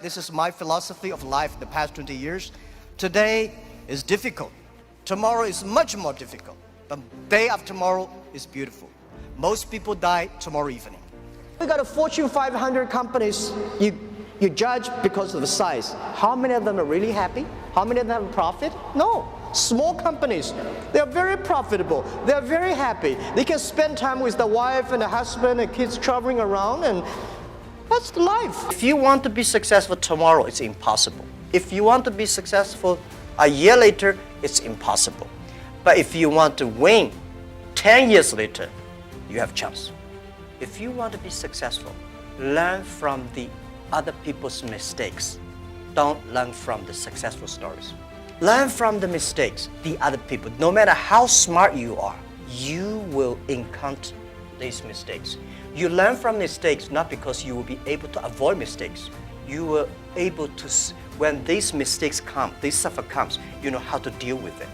This is my philosophy of life the past 20 years. Today is difficult. Tomorrow is much more difficult. The day after tomorrow is beautiful. Most people die tomorrow evening. We got a Fortune 500 companies. You judge because of the size. How many of them are really happy? How many of them have profit? No. Small companies, they're very profitable. They're very happy. They can spend time with the wife and the husband and kids traveling around, and that's the life. If you want to be successful tomorrow, it's impossible. If you want to be successful a year later, it's impossible. But if you want to win 10 years later, you have a chance. If you want to be successful, learn from the other people's mistakes. Don't learn from the successful stories. Learn from the mistakes, the other people. No matter how smart you are, you will encounter these mistakes. You learn from mistakes not because you will be able to avoid mistakes. You will able to, when these mistakes come, this suffer comes, you know how to deal with it.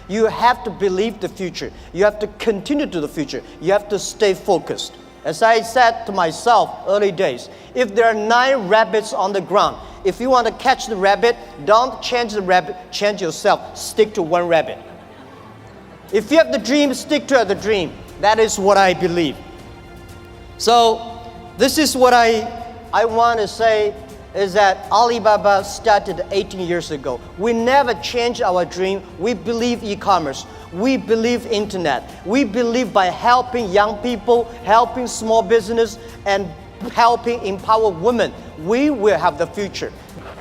You have to believe the future. You have to continue to the future. You have to stay focused. As I said to myself early days, if there are 9 rabbits on the ground, if you want to catch the rabbit, don't change the rabbit, change yourself. Stick to one rabbit. If you have the dream, stick to the dream. That is what I believe. So this is what I want to say is that Alibaba started 18 years ago. We never change our dream. We believe e-commerce. We believe internet. We believe by helping young people, helping small business, and helping empower women, we will have the future.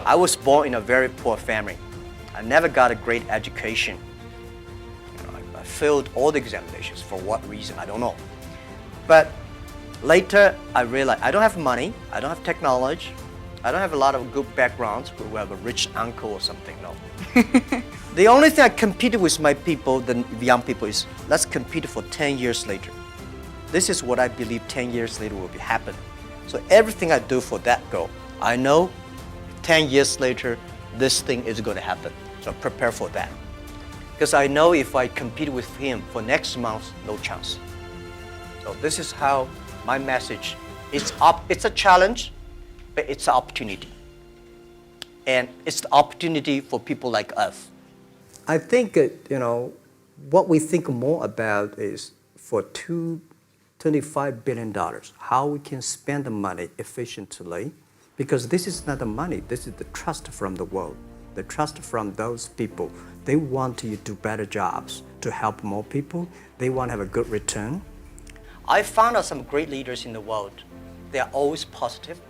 I was born in a very poor family. I never got a great education. I failed all the examinations. For what reason, I don't know. But later, I realized I don't have money, I don't have technology, I don't have a lot of good backgrounds. We have a rich uncle or something, no. The only thing I competed with my people, the young people, is let's compete for 10 years later. This is what I believe 10 years later will happen. So everything I do for that goal, I know 10 years later, this thing is going to happen. So prepare for that. Because I know if I compete with him for next month, no chance. So this is how my message is. It's a challenge, but it's an opportunity. And it's the opportunity for people like us. I think, what we think more about is for $25 billion, how we can spend the money efficiently, because this is not the money, this is the trust from the world, the trust from those people. They want to do better jobs to help more people. They want to have a good return. I found out some great leaders in the world. They are always positive.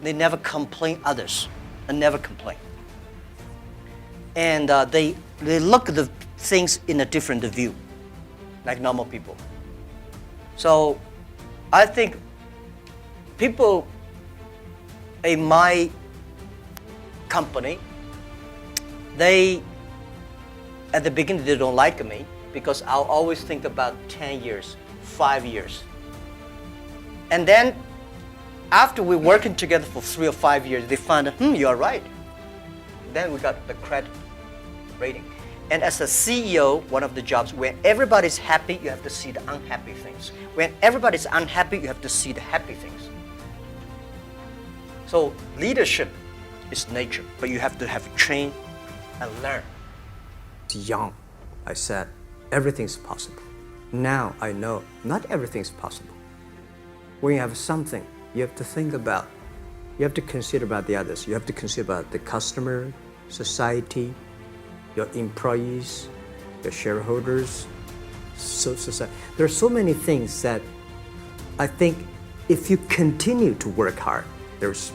They never complain others, and never complain. And they look at the things in a different view, like normal people. So I think people in my company, at the beginning, they don't like me because I'll always think about 10 years, 5 years. And then after we're working together for 3 or 5 years, they find, you're right. Then we got the credit rating. And as a CEO, one of the jobs, when everybody's happy, you have to see the unhappy things. When everybody's unhappy, you have to see the happy things. So leadership is nature, but you have to have train and learn. Young, I said, everything's possible. Now I know not everything's possible. When you have something, you have to think about, you have to consider about the others. You have to consider about the customer, society, your employees, your shareholders, society. There are so many things that I think if you continue to work hard, there's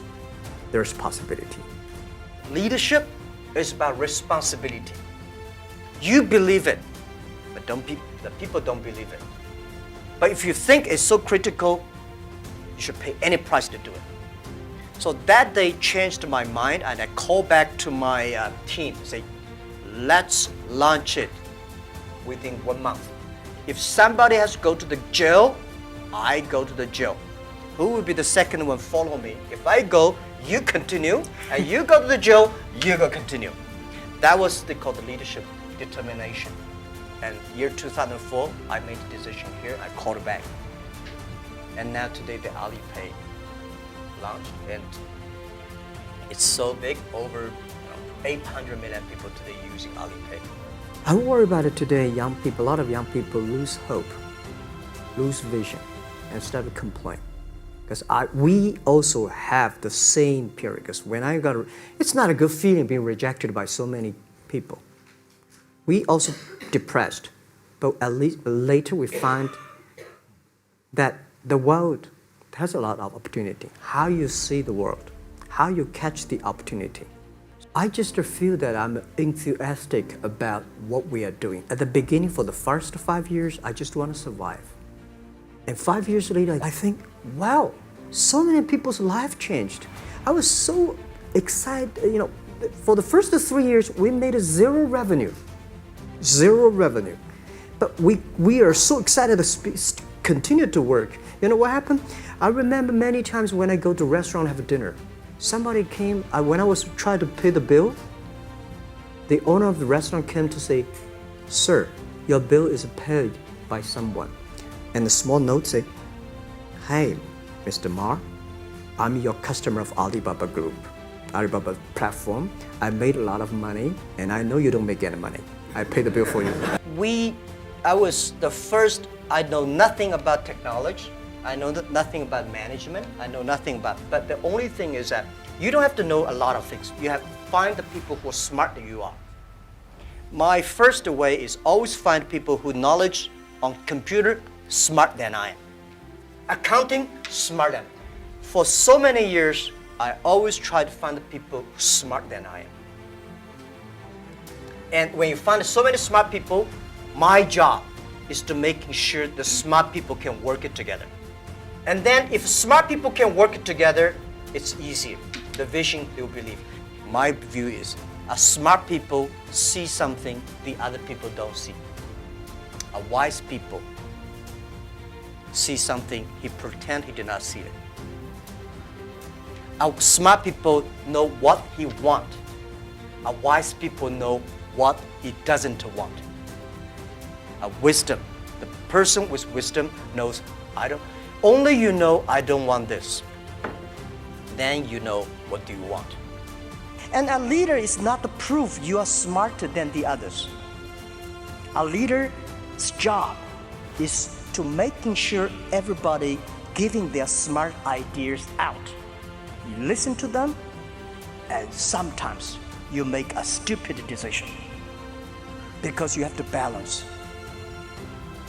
possibility. Leadership is about responsibility. You believe it, but the people don't believe it. But if you think it's so critical, you should pay any price to do it. So that day changed my mind, and I called back to my team and say, let's launch it within 1 month. If somebody has to go to the jail, I go to the jail. Who will be the second one follow me? If I go, you continue, and you go to the jail, you go continue. That was called the leadership determination. And year 2004, I made the decision here, I called back. And now today the Alipay launched, and It's so big, over 800 million people today using Alipay. I worry about it today. Young people, a lot of young people lose hope, lose vision, and start to complain. Because we also have the same period. Because when it's not a good feeling being rejected by so many people. We also depressed, but at least later we find that the world has a lot of opportunity. How you see the world, how you catch the opportunity. I just feel that I'm enthusiastic about what we are doing. At the beginning, for the first 5 years, I just want to survive. And 5 years later, I think, wow, so many people's life changed. I was so excited, for the first 3 years, we made zero revenue. Zero revenue. But we are so excited to continue to work. You know what happened? I remember many times when I go to a restaurant and have dinner, somebody came, when I was trying to pay the bill, the owner of the restaurant came to say, "Sir, your bill is paid by someone." And the small note said, "Hey, Mr. Ma, I'm your customer of Alibaba Group, Alibaba platform. I made a lot of money, and I know you don't make any money. I pay the bill for you." I was the first. I know nothing about technology. I know nothing about management. I know nothing about. But the only thing is that you don't have to know a lot of things. You have to find the people who are smart than you are. My first way is always find people who knowledge on computer smart than I am. Accounting smart than. For so many years, I always try to find the people smart than I am. And when you find so many smart people, my job is to making sure the smart people can work it together. And then if smart people can work it together, it's easier. The vision they will believe. My view is, smart people see something the other people don't see. A wise people see something he pretend he did not see it. A smart people know what he want. A wise people know what he doesn't want. A wisdom, the person with wisdom knows, only you know I don't want this. Then you know what do you want. And a leader is not the proof you are smarter than the others. A leader's job is to making sure everybody giving their smart ideas out. You listen to them, and sometimes you make a stupid decision because you have to balance.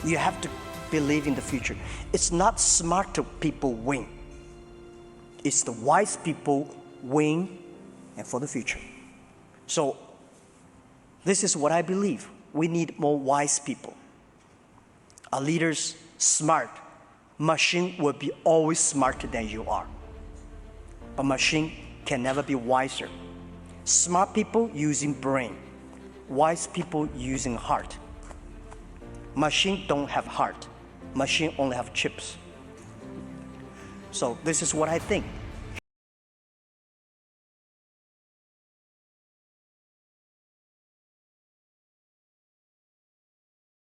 You have to believe in the future. It's not smarter people win. It's the wise people win and for the future. So this is what I believe. We need more wise people. A leader's smart. Machine will be always smarter than you are. But machine can never be wiser. Smart people using brain. Wise people using heart. Machine don't have heart. Machine only have chips. So this is what I think.